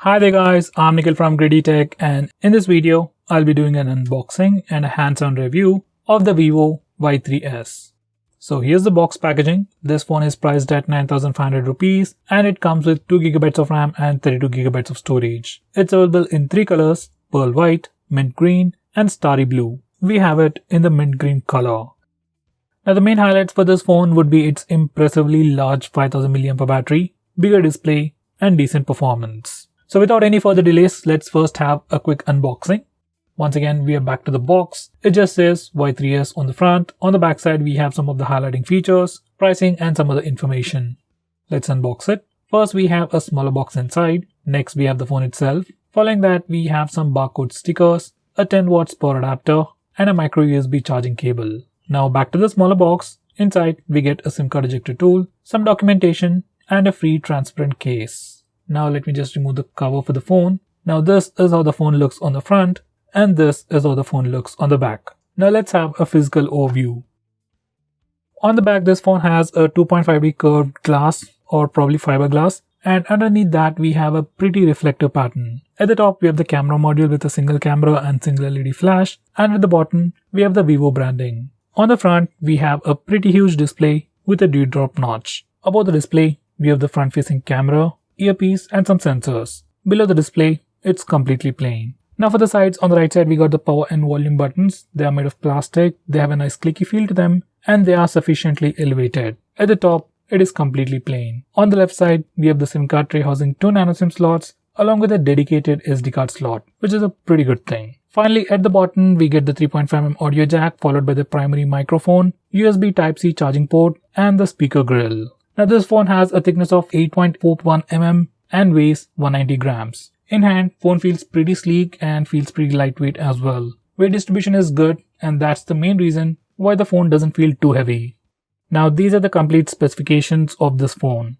Hi there guys, I'm Nikhil from GreedyTech, and in this video, I'll be doing an unboxing and a hands-on review of the Vivo Y3s. So here's the box packaging. This phone is priced at 9,500 rupees and it comes with 2GB of RAM and 32GB of storage. It's available in 3 colors, pearl white, mint green and starry blue. We have it in the mint green color. Now the main highlights for this phone would be its impressively large 5000 mAh battery, bigger display and decent performance. So without any further delays, let's first have a quick unboxing. Once again, we are back to the box. It just says Y3s on the front. On the back side, we have some of the highlighting features, pricing and some other information. Let's unbox it. First, we have a smaller box inside. Next, we have the phone itself. Following that, we have some barcode stickers, a 10 watts power adapter and a micro USB charging cable. Now back to the smaller box. Inside, we get a SIM card ejector tool, some documentation and a free transparent case. Now let me just remove the cover for the phone. Now this is how the phone looks on the front and this is how the phone looks on the back. Now let's have a physical overview. On the back, this phone has a 2.5D curved glass or probably fiberglass, and underneath that we have a pretty reflective pattern. At the top we have the camera module with a single camera and single LED flash, and at the bottom we have the Vivo branding. On the front we have a pretty huge display with a dewdrop notch. Above the display we have the front facing camera, earpiece and some sensors. Below the display, it's completely plain. Now for the sides, on the right side we got the power and volume buttons. They are made of plastic, they have a nice clicky feel to them and they are sufficiently elevated. At the top, it is completely plain. On the left side, we have the SIM card tray housing 2 nano SIM slots along with a dedicated SD card slot, which is a pretty good thing. Finally, at the bottom, we get the 3.5mm audio jack followed by the primary microphone, USB Type-C charging port and the speaker grill. Now this phone has a thickness of 8.41 mm and weighs 190 grams. In hand, phone feels pretty sleek and feels pretty lightweight as well. Weight distribution is good and that's the main reason why the phone doesn't feel too heavy. Now these are the complete specifications of this phone.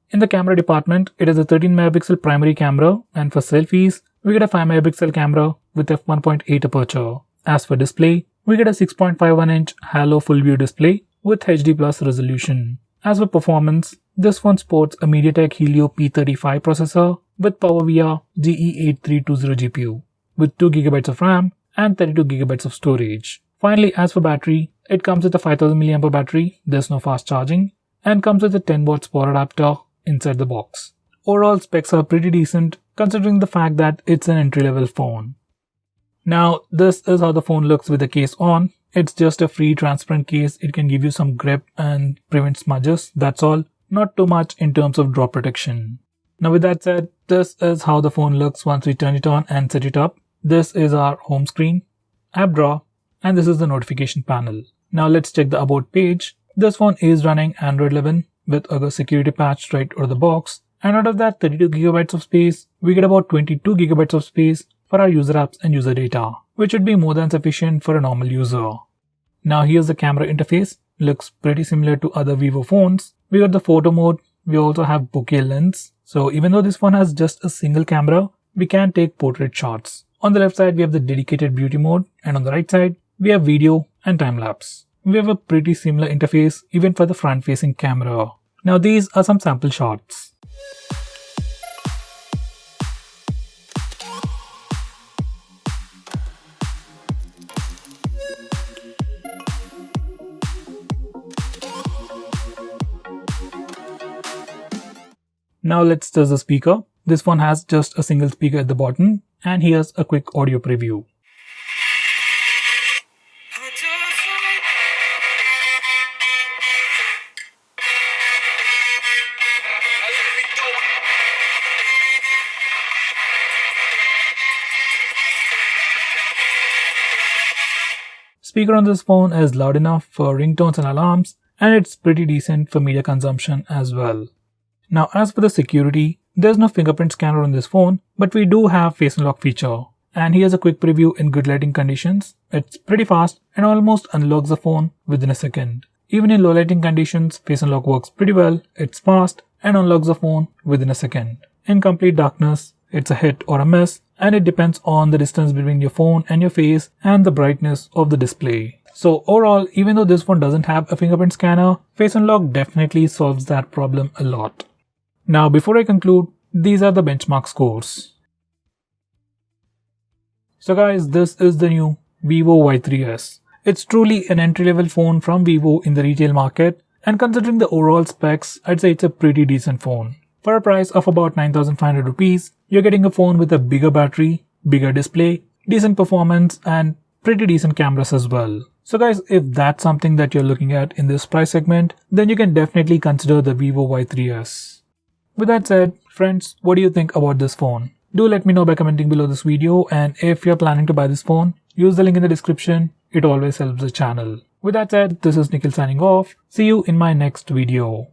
In the camera department, it is a 13 megapixel primary camera, and for selfies, we get a 5 megapixel camera with f1.8 aperture. As for display, we get a 6.51 inch Halo full view display with HD plus resolution. As for performance, this phone sports a MediaTek Helio P35 processor with PowerVR GE8320 GPU with 2GB of RAM and 32GB of storage. Finally, as for battery, it comes with a 5000 mAh battery, there's no fast charging, and comes with a 10 watts power adapter inside the box. Overall specs are pretty decent considering the fact that it's an entry-level phone. Now, this is how the phone looks with the case on. It's just a free transparent case. It can give you some grip and prevent smudges, that's all. Not too much in terms of drop protection. Now with that said, this is how the phone looks once we turn it on and set it up. This is our home screen, app drawer, and this is the notification panel. Now let's check the about page. This phone is running Android 11 with a security patch right out of the box. And out of that 32GB of space, we get about 22GB of space for our user apps and user data, which would be more than sufficient for a normal user. Now here's the camera interface. Looks pretty similar to other Vivo phones. We got the photo mode. We also have bokeh lens. So even though this phone has just a single camera, we can take portrait shots. On the left side, we have the dedicated beauty mode, and on the right side, we have video and time-lapse. We have a pretty similar interface even for the front-facing camera. Now these are some sample shots. Now let's test the speaker. This one has just a single speaker at the bottom, and here's a quick audio preview. Speaker on this phone is loud enough for ringtones and alarms, and it's pretty decent for media consumption as well. Now as for the security, there's no fingerprint scanner on this phone, but we do have face unlock feature. And here's a quick preview in good lighting conditions. It's pretty fast and almost unlocks the phone within a second. Even in low lighting conditions, face unlock works pretty well, it's fast and unlocks the phone within a second. In complete darkness, it's a hit or a miss, and it depends on the distance between your phone and your face and the brightness of the display. So overall, even though this phone doesn't have a fingerprint scanner, face unlock definitely solves that problem a lot. Now before I conclude, these are the benchmark scores. So guys, this is the new Vivo Y3s. It's truly an entry-level phone from Vivo in the retail market, and considering the overall specs, I'd say it's a pretty decent phone. For a price of about 9,500 rupees, you're getting a phone with a bigger battery, bigger display, decent performance, and pretty decent cameras as well. So guys, if that's something that you're looking at in this price segment, then you can definitely consider the Vivo Y3s. With that said, friends, what do you think about this phone? Do let me know by commenting below this video, and if you're planning to buy this phone, use the link in the description. It always helps the channel. With that said, this is Nikhil signing off. See you in my next video.